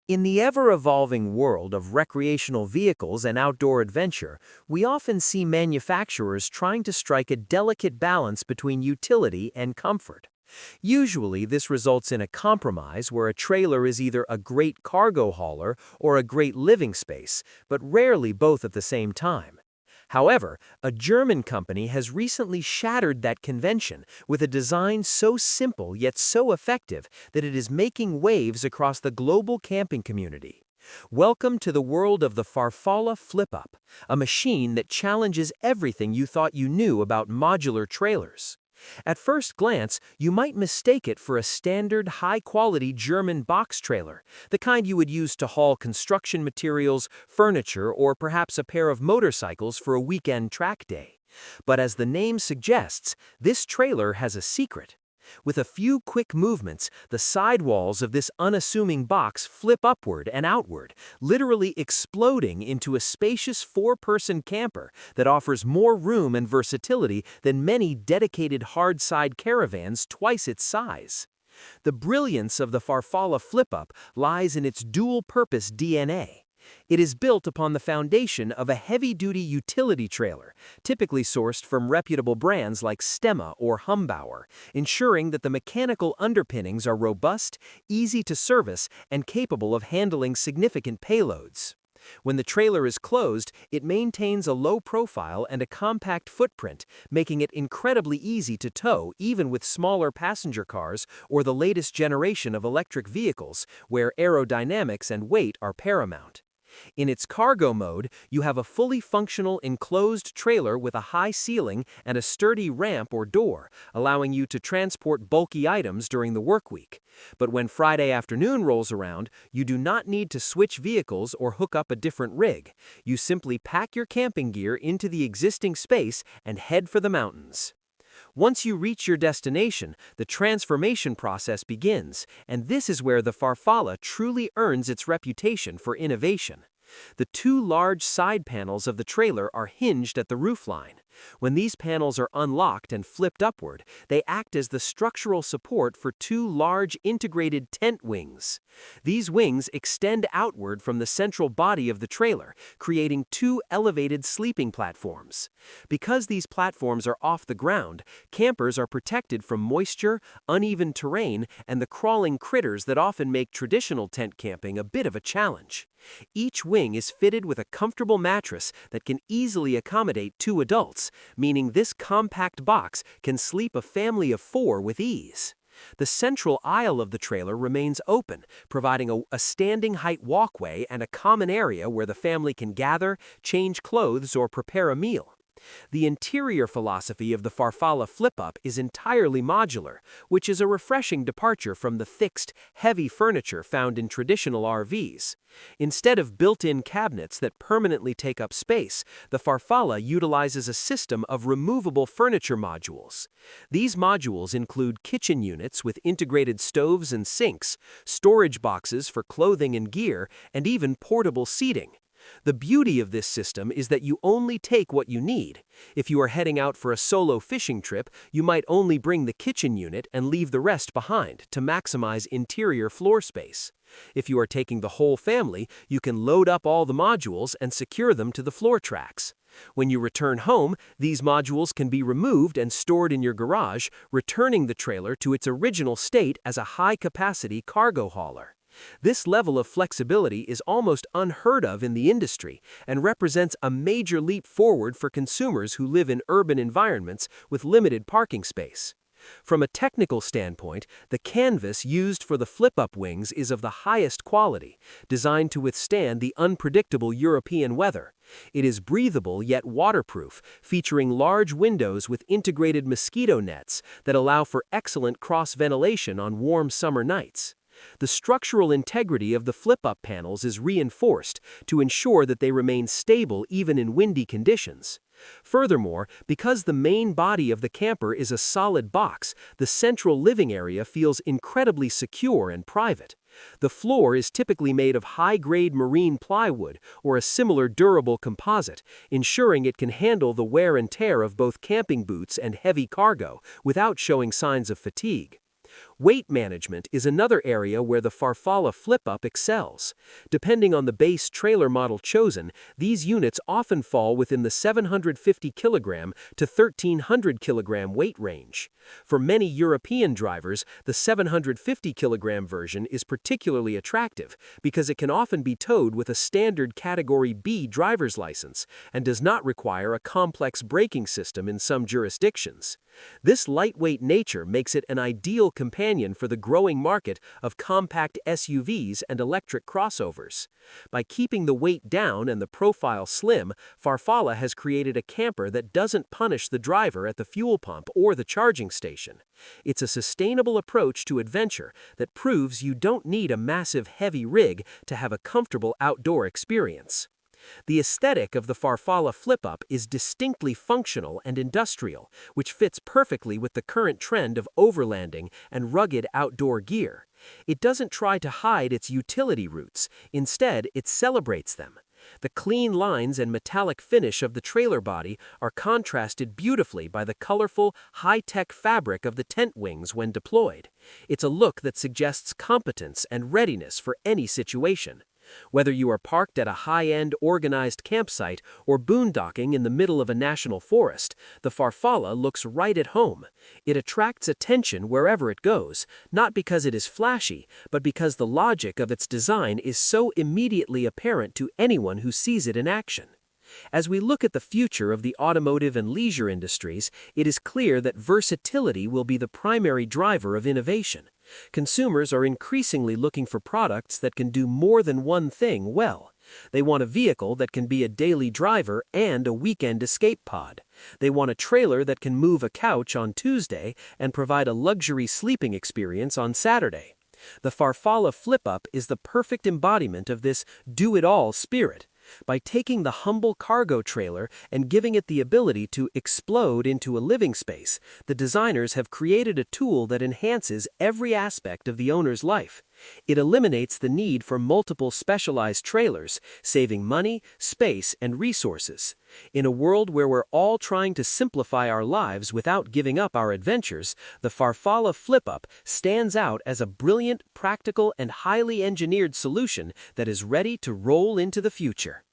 In the ever-evolving world of recreational vehicles and outdoor adventure, we often see manufacturers trying to strike a delicate balance between utility and comfort. Usually, this results in a compromise where a trailer is either a great cargo hauler or a great living space, but rarely both at the same time. However, a German company has recently shattered that convention with a design so simple yet so effective that it is making waves across the global camping community. Welcome to the world of the Farfalla Flip-Up, a machine that challenges everything you thought you knew about modular trailers. At first glance, you might mistake it for a standard, high-quality German box trailer, the kind you would use to haul construction materials, furniture, or perhaps a pair of motorcycles for a weekend track day. But as the name suggests, this trailer has a secret. With a few quick movements, the sidewalls of this unassuming box flip upward and outward, literally exploding into a spacious four-person camper that offers more room and versatility than many dedicated hardside caravans twice its size. The brilliance of the Farfalla Flip-Up lies in its dual-purpose DNA. It is built upon the foundation of a heavy-duty utility trailer, typically sourced from reputable brands like Stemma or Humbauer, ensuring that the mechanical underpinnings are robust, easy to service, and capable of handling significant payloads. When the trailer is closed, it maintains a low profile and a compact footprint, making it incredibly easy to tow even with smaller passenger cars or the latest generation of electric vehicles, where aerodynamics and weight are paramount. In its cargo mode, you have a fully functional enclosed trailer with a high ceiling and a sturdy ramp or door, allowing you to transport bulky items during the work week. But when Friday afternoon rolls around, you do not need to switch vehicles or hook up a different rig. You simply pack your camping gear into the existing space and head for the mountains. Once you reach your destination, the transformation process begins, and this is where the Farfalla truly earns its reputation for innovation. The two large side panels of the trailer are hinged at the roofline. When these panels are unlocked and flipped upward, they act as the structural support for two large integrated tent wings. These wings extend outward from the central body of the trailer, creating two elevated sleeping platforms. Because these platforms are off the ground, campers are protected from moisture, uneven terrain, and the crawling critters that often make traditional tent camping a bit of a challenge. Each wing is fitted with a comfortable mattress that can easily accommodate two adults, meaning this compact box can sleep a family of four with ease. The central aisle of the trailer remains open, providing a standing height walkway and a common area where the family can gather, change clothes, or prepare a meal. The interior philosophy of the Farfalla Flip-Up is entirely modular, which is a refreshing departure from the fixed, heavy furniture found in traditional RVs. Instead of built-in cabinets that permanently take up space, the Farfalla utilizes a system of removable furniture modules. These modules include kitchen units with integrated stoves and sinks, storage boxes for clothing and gear, and even portable seating. The beauty of this system is that you only take what you need. If you are heading out for a solo fishing trip, you might only bring the kitchen unit and leave the rest behind to maximize interior floor space. If you are taking the whole family, you can load up all the modules and secure them to the floor tracks. When you return home, these modules can be removed and stored in your garage, returning the trailer to its original state as a high-capacity cargo hauler. This level of flexibility is almost unheard of in the industry and represents a major leap forward for consumers who live in urban environments with limited parking space. From a technical standpoint, the canvas used for the flip-up wings is of the highest quality, designed to withstand the unpredictable European weather. It is breathable yet waterproof, featuring large windows with integrated mosquito nets that allow for excellent cross-ventilation on warm summer nights. The structural integrity of the flip-up panels is reinforced to ensure that they remain stable even in windy conditions. Furthermore, because the main body of the camper is a solid box, the central living area feels incredibly secure and private. The floor is typically made of high-grade marine plywood or a similar durable composite, ensuring it can handle the wear and tear of both camping boots and heavy cargo without showing signs of fatigue. Weight management is another area where the Farfalla Flip-Up excels. Depending on the base trailer model chosen, these units often fall within the 750 kilogram to 1,300 kilogram weight range. For many European drivers, the 750 kilogram version is particularly attractive because it can often be towed with a standard Category B driver's license and does not require a complex braking system in some jurisdictions. This lightweight nature makes it an ideal companion for the growing market of compact SUVs and electric crossovers. By keeping the weight down and the profile slim, Farfalla has created a camper that doesn't punish the driver at the fuel pump or the charging station. It's a sustainable approach to adventure that proves you don't need a massive heavy rig to have a comfortable outdoor experience. The aesthetic of the Farfalla Flip-Up is distinctly functional and industrial, which fits perfectly with the current trend of overlanding and rugged outdoor gear. It doesn't try to hide its utility roots, instead it celebrates them. The clean lines and metallic finish of the trailer body are contrasted beautifully by the colorful, high-tech fabric of the tent wings when deployed. It's a look that suggests competence and readiness for any situation. Whether you are parked at a high-end organized campsite or boondocking in the middle of a national forest, the Farfalla looks right at home. It attracts attention wherever it goes, not because it is flashy, but because the logic of its design is so immediately apparent to anyone who sees it in action. As we look at the future of the automotive and leisure industries, it is clear that versatility will be the primary driver of innovation. Consumers are increasingly looking for products that can do more than one thing well. They want a vehicle that can be a daily driver and a weekend escape pod. They want a trailer that can move a couch on Tuesday and provide a luxury sleeping experience on Saturday. The Farfalla Flip-Up is the perfect embodiment of this do-it-all spirit. By taking the humble cargo trailer and giving it the ability to explode into a living space, the designers have created a tool that enhances every aspect of the owner's life. It eliminates the need for multiple specialized trailers, saving money, space, and resources. In a world where we're all trying to simplify our lives without giving up our adventures, the Farfalla Flip-Up stands out as a brilliant, practical, and highly engineered solution that is ready to roll into the future.